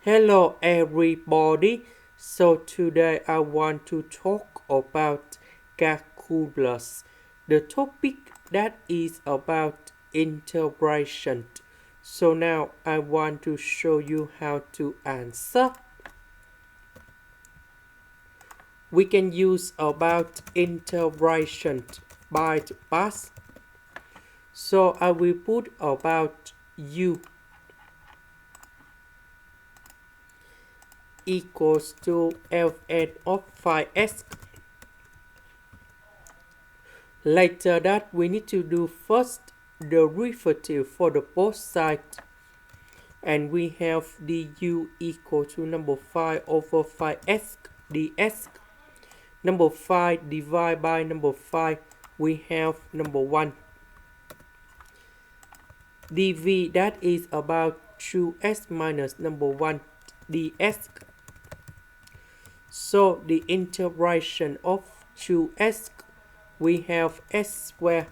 Hello everybody. So today I want to talk about calculus. The topic that is about integration. So now I want to show you how to answer. We can use about integration by the past. So I will put about u equals to Fn of phi s. Later that we need to do first the derivative for the both sides, and we have du equal to number 5 over 5s ds. Number 5 divided by number 5, we have number 1. dv that is about 2s minus number 1 ds. So the integration of 2s, we have s squared.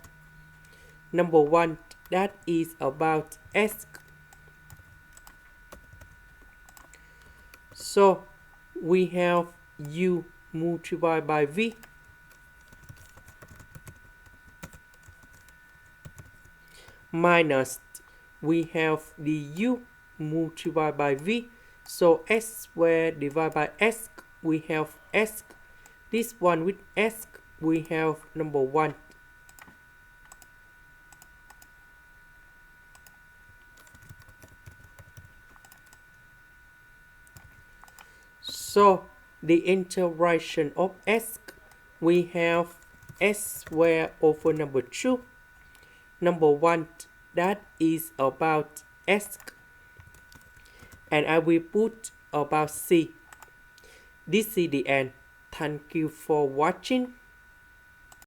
Number 1 that is about s. So we have u multiplied by v minus we have the u multiplied by v. So s squared divided by s, we have s. This one with s, we have number 1. So the integration of s, we have s squared over number 2. Number 1 that is about s, and I will put about c. This is the end. Thank you for watching.